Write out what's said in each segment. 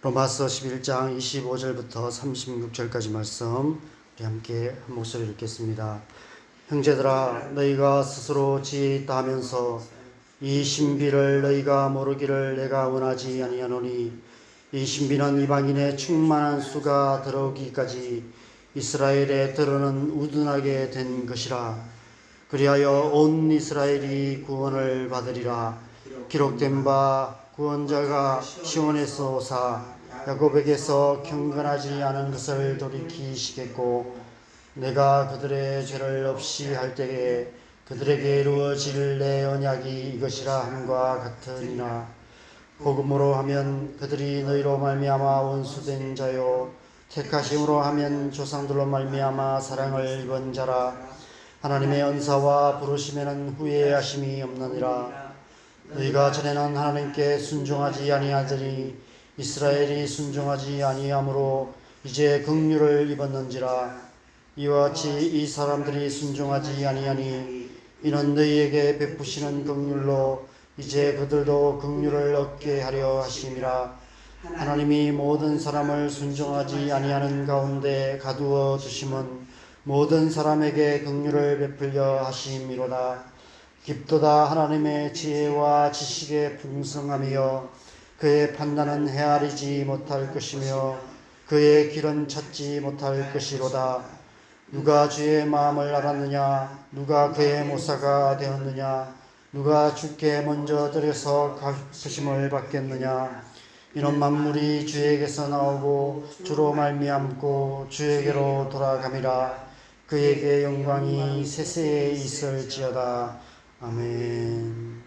로마서 11장 25절부터 36절까지 말씀 우리 함께 한 목소리 읽겠습니다. 형제들아, 너희가 스스로 지혜 있다 하면서 이 신비를 너희가 모르기를 내가 원하지 아니하노니, 이 신비는 이방인의 충만한 수가 들어오기까지 이스라엘에 들어는 우둔하게 된 것이라. 그리하여 온 이스라엘이 구원을 받으리라. 기록된 바 구원자가 시온에서 오사 야곱에게서 경건하지 않은 것을 돌이키시겠고, 내가 그들의 죄를 없이 할 때에 그들에게 이루어질 내 언약이 이것이라 함과 같으니라. 복음으로 하면 그들이 너희로 말미암아 원수된 자요, 택하심으로 하면 조상들로 말미암아 사랑을 입은 자라. 하나님의 은사와 부르심에는 후회하심이 없느니라. 너희가 전에는 하나님께 순종하지 아니하더니 이스라엘이 순종하지 아니하므로 이제 긍휼을 입었는지라. 이와 같이 이 사람들이 순종하지 아니하니 이는 너희에게 베푸시는 긍휼로 이제 그들도 긍휼을 얻게 하려 하심이라. 하나님이 모든 사람을 순종하지 아니하는 가운데 가두어 두심은 모든 사람에게 긍휼을 베풀려 하심이로다. 깊도다 하나님의 지혜와 지식의 풍성함이여, 그의 판단은 헤아리지 못할 것이며 그의 길은 찾지 못할 것이로다. 누가 주의 마음을 알았느냐? 누가 그의 모사가 되었느냐? 누가 주께 먼저 들여서 갚으심을 받겠느냐? 이는 만물이 주에게서 나오고 주로 말미암고 주에게로 돌아감이라. 그에게 영광이 세세에 있을지어다. 아멘.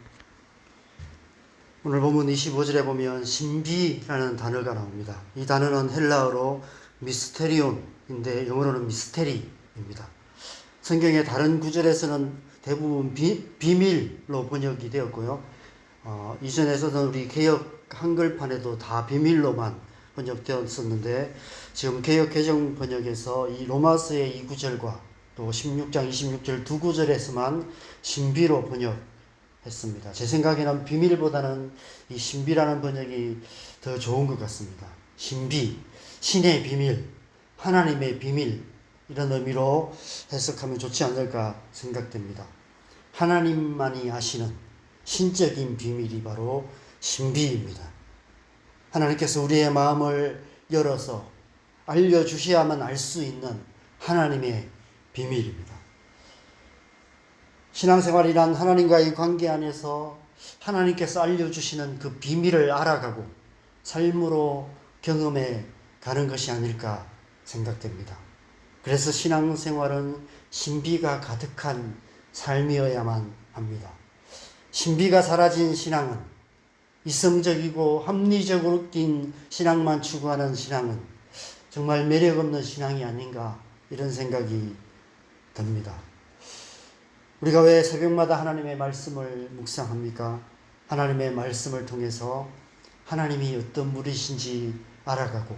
오늘 본문 25절에 보면 신비라는 단어가 나옵니다. 이 단어는 헬라어로 미스테리온인데 영어로는 미스테리입니다. 성경의 다른 구절에서는 대부분 비밀로 번역이 되었고요. 이전에서는 우리 개역 한글판에도 다 비밀로만 번역되었었는데, 지금 개역 개정 번역에서 이 로마서의 이 구절과 또 16장 26절 두 구절에서만 신비로 번역했습니다. 제 생각에는 비밀보다는 이 신비라는 번역이 더 좋은 것 같습니다. 신비, 신의 비밀, 하나님의 비밀, 이런 의미로 해석하면 좋지 않을까 생각됩니다. 하나님만이 아시는 신적인 비밀이 바로 신비입니다. 하나님께서 우리의 마음을 열어서 알려주셔야만 알 수 있는 하나님의 비밀입니다. 신앙생활이란 하나님과의 관계 안에서 하나님께서 알려주시는 그 비밀을 알아가고 삶으로 경험해 가는 것이 아닐까 생각됩니다. 그래서 신앙생활은 신비가 가득한 삶이어야만 합니다. 신비가 사라진 신앙은, 이성적이고 합리적으로 낀 신앙만 추구하는 신앙은 정말 매력 없는 신앙이 아닌가, 이런 생각이 듭니다. 우리가 왜 새벽마다 하나님의 말씀을 묵상합니까? 하나님의 말씀을 통해서 하나님이 어떤 분이신지 알아가고,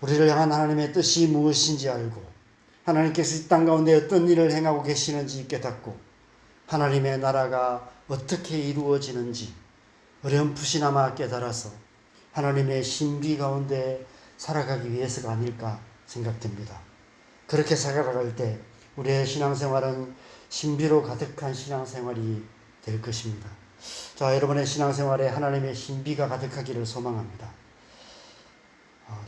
우리를 향한 하나님의 뜻이 무엇인지 알고, 하나님께서 이 땅 가운데 어떤 일을 행하고 계시는지 깨닫고, 하나님의 나라가 어떻게 이루어지는지 어렴풋이나마 깨달아서 하나님의 신비 가운데 살아가기 위해서가 아닐까 생각됩니다. 그렇게 살아갈 때 우리의 신앙생활은 신비로 가득한 신앙생활이 될 것입니다. 자, 여러분의 신앙생활에 하나님의 신비가 가득하기를 소망합니다.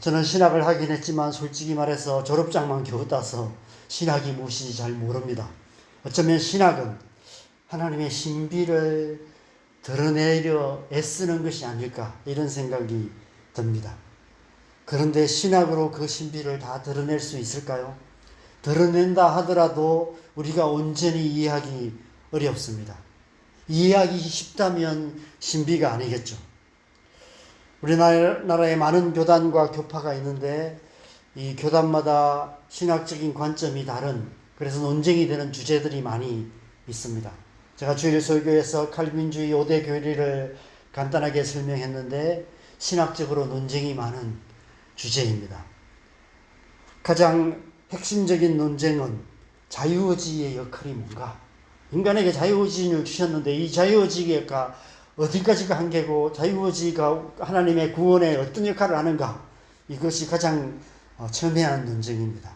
저는 신학을 하긴 했지만 솔직히 말해서 졸업장만 겨우 따서 신학이 무엇인지 잘 모릅니다. 어쩌면 신학은 하나님의 신비를 드러내려 애쓰는 것이 아닐까, 이런 생각이 듭니다. 그런데 신학으로 그 신비를 다 드러낼 수 있을까요? 드러낸다 하더라도 우리가 온전히 이해하기 어렵습니다. 이해하기 쉽다면 신비가 아니겠죠. 우리나라에 많은 교단과 교파가 있는데 이 교단마다 신학적인 관점이 다른, 그래서 논쟁이 되는 주제들이 많이 있습니다. 제가 주일 설교에서 칼빈주의 5대 교리를 간단하게 설명했는데 신학적으로 논쟁이 많은 주제입니다. 가장 핵심적인 논쟁은 자유의지의 역할이 뭔가? 인간에게 자유의지를 주셨는데 이 자유의지가 어디까지가 한계고 자유의지가 하나님의 구원에 어떤 역할을 하는가, 이것이 가장 첨예한 논쟁입니다.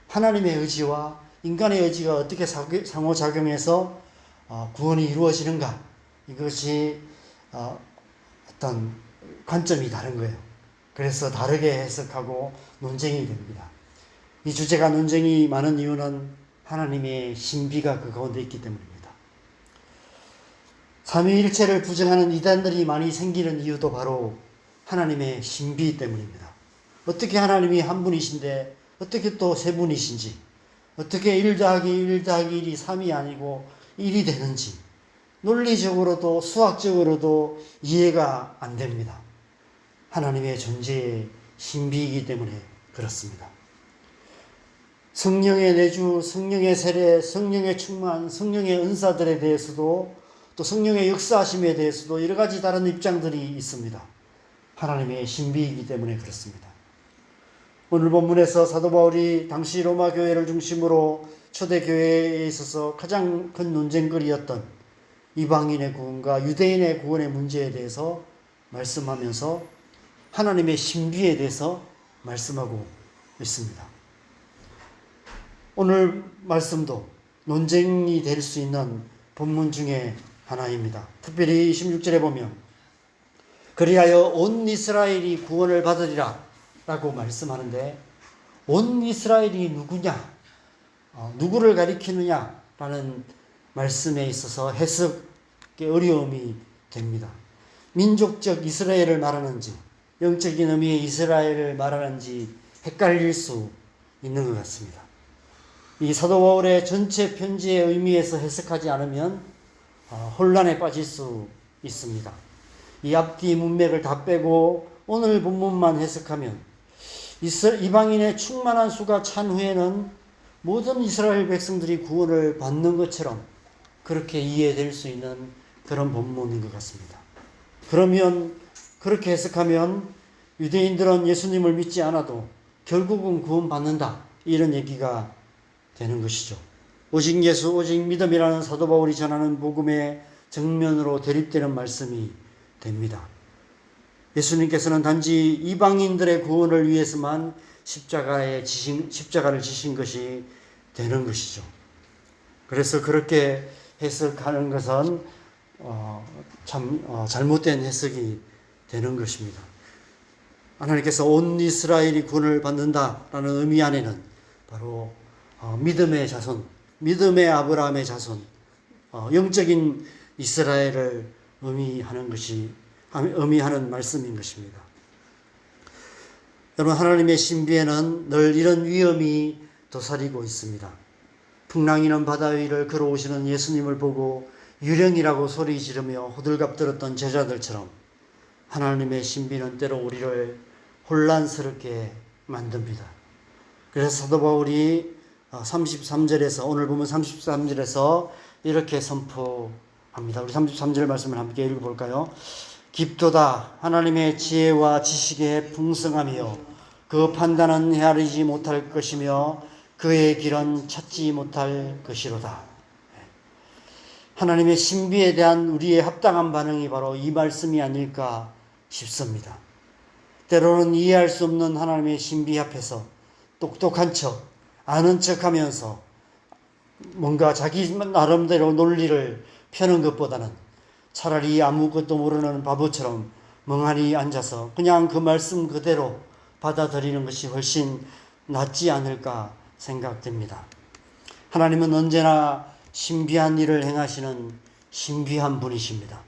하나님의 의지와 인간의 의지가 어떻게 상호작용해서 구원이 이루어지는가, 이것이 어떤 관점이 다른 거예요. 그래서 다르게 해석하고 논쟁이 됩니다. 이 주제가 논쟁이 많은 이유는 하나님의 신비가 그 가운데 있기 때문입니다. 삼위일체를 부정하는 이단들이 많이 생기는 이유도 바로 하나님의 신비 때문입니다. 어떻게 하나님이 한 분이신데 어떻게 또 세 분이신지, 어떻게 1 더하기 1 더하기 1이 3이 아니고 1이 되는지 논리적으로도 수학적으로도 이해가 안 됩니다. 하나님의 존재의 신비이기 때문에 그렇습니다. 성령의 내주, 성령의 세례, 성령의 충만, 성령의 은사들에 대해서도, 또 성령의 역사하심에 대해서도 여러 가지 다른 입장들이 있습니다. 하나님의 신비이기 때문에 그렇습니다. 오늘 본문에서 사도 바울이 당시 로마 교회를 중심으로 초대 교회에 있어서 가장 큰 논쟁거리였던 이방인의 구원과 유대인의 구원의 문제에 대해서 말씀하면서 하나님의 신비에 대해서 말씀하고 있습니다. 오늘 말씀도 논쟁이 될 수 있는 본문 중에 하나입니다. 특별히 26절에 보면 그리하여 온 이스라엘이 구원을 받으리라 라고 말씀하는데, 온 이스라엘이 누구냐, 누구를 가리키느냐 라는 말씀에 있어서 해석의 어려움이 됩니다. 민족적 이스라엘을 말하는지 영적인 의미의 이스라엘을 말하는지 헷갈릴 수 있는 것 같습니다. 이 사도 바울의 전체 편지의 의미에서 해석하지 않으면 혼란에 빠질 수 있습니다. 이 앞뒤 문맥을 다 빼고 오늘 본문만 해석하면 이방인의 충만한 수가 찬 후에는 모든 이스라엘 백성들이 구원을 받는 것처럼 그렇게 이해될 수 있는 그런 본문인 것 같습니다. 그러면 그렇게 해석하면 유대인들은 예수님을 믿지 않아도 결국은 구원받는다, 이런 얘기가 되는 것이죠. 오직 예수, 오직 믿음이라는 사도 바울이 전하는 복음의 정면으로 대립되는 말씀이 됩니다. 예수님께서는 단지 이방인들의 구원을 위해서만 십자가를 지신 것이 되는 것이죠. 그래서 그렇게 해석하는 것은 잘못된 해석이 되는 것입니다. 하나님께서 온 이스라엘이 구원을 받는다라는 의미 안에는 바로 믿음의 자손, 믿음의 아브라함의 자손, 영적인 이스라엘을 의미하는 말씀인 것입니다. 여러분, 하나님의 신비에는 늘 이런 위험이 도사리고 있습니다. 풍랑이는 바다 위를 걸어오시는 예수님을 보고 유령이라고 소리 지르며 호들갑 떨었던 제자들처럼 하나님의 신비는 때로 우리를 혼란스럽게 만듭니다. 그래서 사도 바울이 33절에서, 오늘 보면 33절에서 이렇게 선포합니다. 우리 33절 말씀을 함께 읽어볼까요? 깊도다 하나님의 지혜와 지식에 풍성하며 그 판단은 헤아리지 못할 것이며 그의 길은 찾지 못할 것이로다. 하나님의 신비에 대한 우리의 합당한 반응이 바로 이 말씀이 아닐까 싶습니다. 때로는 이해할 수 없는 하나님의 신비 앞에서 똑똑한 척, 아는 척 하면서 뭔가 자기 나름대로 논리를 펴는 것보다는 차라리 아무것도 모르는 바보처럼 멍하니 앉아서 그냥 그 말씀 그대로 받아들이는 것이 훨씬 낫지 않을까 생각됩니다. 하나님은 언제나 신비한 일을 행하시는 신비한 분이십니다.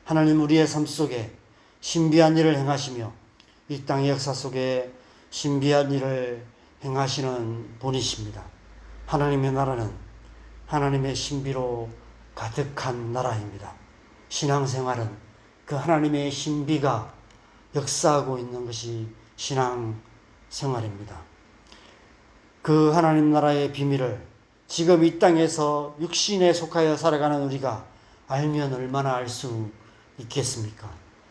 하나님 우리의 삶 속에 신비한 일을 행하시며 이 땅의 역사 속에 신비한 일을 행하시는 분이십니다. 하나님의 나라는 하나님의 신비로 가득한 나라입니다. 신앙생활은 그 하나님의 신비가 역사하고 있는 것이 신앙생활입니다. 그 하나님 나라의 비밀을 지금 이 땅에서 육신에 속하여 살아가는 우리가 알면 얼마나 알 수 있겠습니까?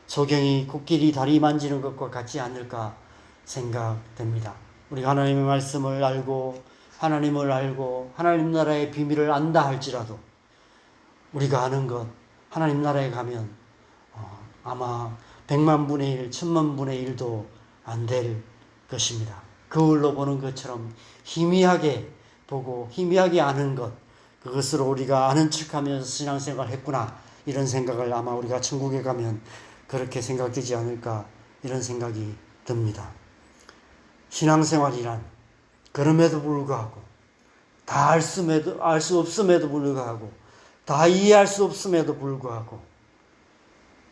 소경이 코끼리 다리 만지는 것과 같지 않을까 생각됩니다. 우리가 하나님의 말씀을 알고 하나님을 알고 하나님 나라의 비밀을 안다 할지라도 우리가 아는 것, 하나님 나라에 가면 아마 100만 분의 1, 1000만 분의 1도 안 될 것입니다. 거울로 보는 것처럼 희미하게 보고 희미하게 아는 것, 그것으로 우리가 아는 척하면서 신앙생활을 했구나, 이런 생각을 아마 우리가 천국에 가면 그렇게 생각되지 않을까, 이런 생각이 듭니다. 신앙생활이란 그럼에도 불구하고, 다 알 수 없음에도 불구하고, 다 이해할 수 없음에도 불구하고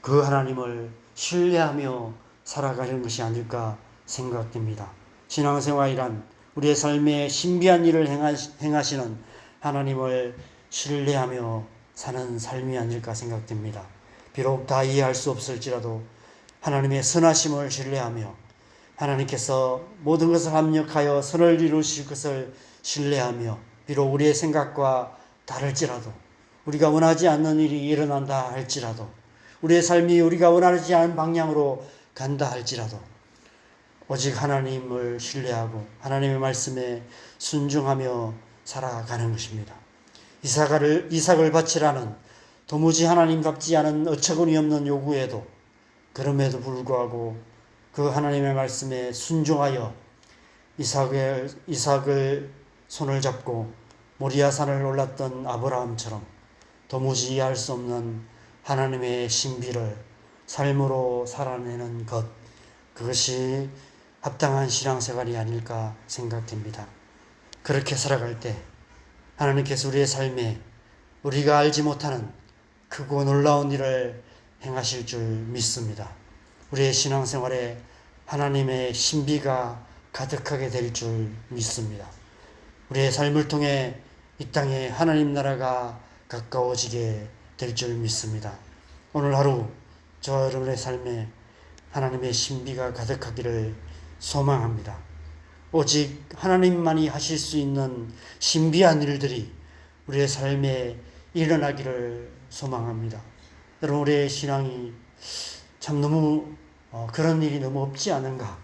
그 하나님을 신뢰하며 살아가는 것이 아닐까 생각됩니다. 신앙생활이란 우리의 삶에 신비한 일을 행하시는 하나님을 신뢰하며 사는 삶이 아닐까 생각됩니다. 비록 다 이해할 수 없을지라도 하나님의 선하심을 신뢰하며 하나님께서 모든 것을 합력하여 선을 이루실 것을 신뢰하며, 비록 우리의 생각과 다를지라도, 우리가 원하지 않는 일이 일어난다 할지라도, 우리의 삶이 우리가 원하지 않은 방향으로 간다 할지라도 오직 하나님을 신뢰하고 하나님의 말씀에 순종하며 살아가는 것입니다. 이삭을 바치라는 도무지 하나님답지 않은 어처구니 없는 요구에도, 그럼에도 불구하고 그 하나님의 말씀에 순종하여 이삭을 손을 잡고 모리아산을 올랐던 아브라함처럼 도무지 이해할 수 없는 하나님의 신비를 삶으로 살아내는 것, 그것이 합당한 신앙생활이 아닐까 생각됩니다. 그렇게 살아갈 때 하나님께서 우리의 삶에 우리가 알지 못하는 크고 놀라운 일을 행하실 줄 믿습니다. 우리의 신앙생활에 하나님의 신비가 가득하게 될 줄 믿습니다. 우리의 삶을 통해 이 땅에 하나님 나라가 가까워지게 될 줄 믿습니다. 오늘 하루 저 여러분의 삶에 하나님의 신비가 가득하기를 소망합니다. 오직 하나님만이 하실 수 있는 신비한 일들이 우리의 삶에 일어나기를 소망합니다. 여러분, 우리의 신앙이 참 너무 그런 일이 너무 없지 않은가?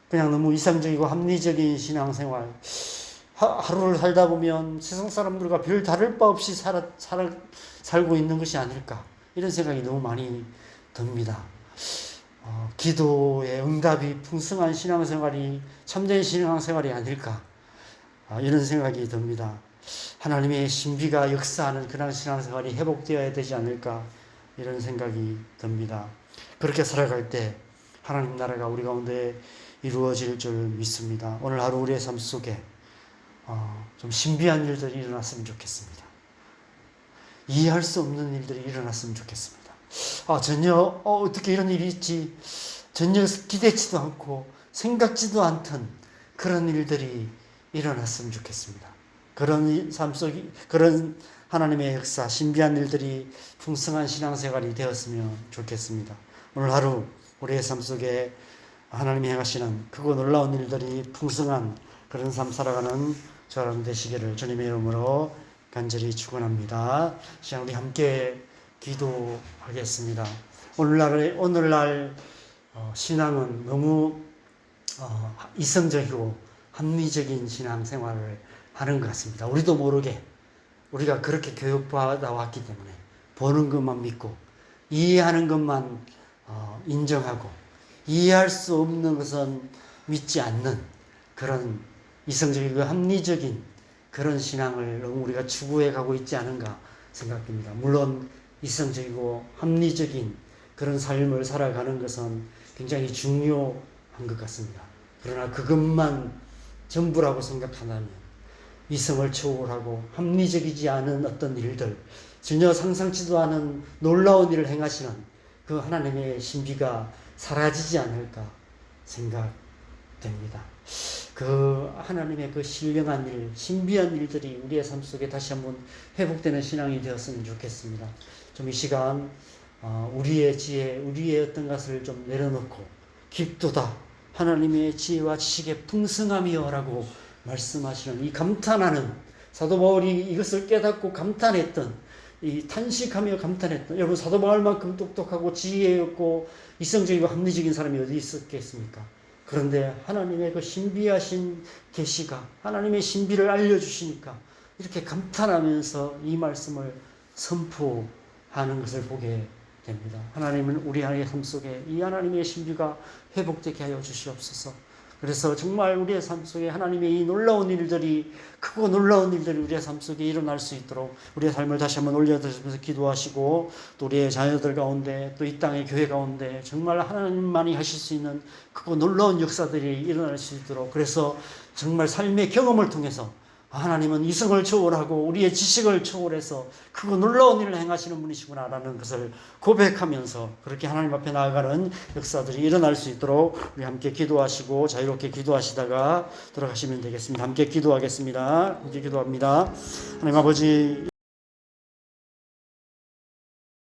그냥 너무 이상적이고 합리적인 신앙생활, 하루를 살다 보면 세상 사람들과 별 다를 바 없이 살고 있는 것이 아닐까, 이런 생각이 너무 많이 듭니다. 기도의 응답이 풍성한 신앙생활이 참된 신앙생활이 아닐까, 이런 생각이 듭니다. 하나님의 신비가 역사하는 그런 신앙생활이 회복되어야 되지 않을까, 이런 생각이 듭니다. 그렇게 살아갈 때 하나님 나라가 우리 가운데 이루어질 줄 믿습니다. 오늘 하루 우리의 삶 속에 좀 신비한 일들이 일어났으면 좋겠습니다. 이해할 수 없는 일들이 일어났으면 좋겠습니다. 전혀 어떻게 이런 일이 있지, 전혀 기대치도 않고 생각지도 않던 그런 일들이 일어났으면 좋겠습니다. 그런 삶 속에 그런 하나님의 역사, 신비한 일들이 풍성한 신앙생활이 되었으면 좋겠습니다. 오늘 하루 우리의 삶 속에 하나님이 행하시는 크고 놀라운 일들이 풍성한 그런 삶 살아가는 저 여러분 되시기를 주님의 이름으로 간절히 축원합니다. 시간 우리 함께 기도하겠습니다. 오늘날 신앙은 너무 이성적이고 합리적인 신앙생활을 하는 것 같습니다. 우리도 모르게 우리가 그렇게 교육받아 왔기 때문에 보는 것만 믿고 이해하는 것만 인정하고 이해할 수 없는 것은 믿지 않는 그런 이성적이고 합리적인 그런 신앙을 너무 우리가 추구해 가고 있지 않은가 생각됩니다. 물론 이성적이고 합리적인 그런 삶을 살아가는 것은 굉장히 중요한 것 같습니다. 그러나 그것만 전부라고 생각한다면 이성을 초월하고 합리적이지 않은 어떤 일들, 전혀 상상치도 않은 놀라운 일을 행하시는 그 하나님의 신비가 사라지지 않을까 생각됩니다. 그 하나님의 그 신령한 일, 신비한 일들이 우리의 삶 속에 다시 한번 회복되는 신앙이 되었으면 좋겠습니다. 좀 이 시간 우리의 지혜, 우리의 어떤 것을 좀 내려놓고 깊도다 하나님의 지혜와 지식의 풍성함이여라고 말씀하시는 이 감탄하는 사도 바울이 이것을 깨닫고 감탄했던, 이 탄식하며 감탄했던, 여러분 사도 바울만큼 똑똑하고 지혜였고 이성적이고 합리적인 사람이 어디 있었겠습니까? 그런데 하나님의 그 신비하신 계시가, 하나님의 신비를 알려주시니까 이렇게 감탄하면서 이 말씀을 선포하는 것을 보게 됩니다. 하나님은 우리 안의 삶 속에 이 하나님의 신비가 회복되게 하여 주시옵소서. 그래서 정말 우리의 삶 속에 하나님의 이 놀라운 일들이, 크고 놀라운 일들이 우리의 삶 속에 일어날 수 있도록 우리의 삶을 다시 한번 올려드리면서 기도하시고, 또 우리의 자녀들 가운데, 또 이 땅의 교회 가운데 정말 하나님만이 하실 수 있는 크고 놀라운 역사들이 일어날 수 있도록, 그래서 정말 삶의 경험을 통해서 하나님은 이성을 초월하고 우리의 지식을 초월해서 크고 놀라운 일을 행하시는 분이시구나라는 것을 고백하면서 그렇게 하나님 앞에 나아가는 역사들이 일어날 수 있도록 우리 함께 기도하시고 자유롭게 기도하시다가 들어가시면 되겠습니다. 함께 기도하겠습니다. 함께 기도합니다. 하나님 아버지,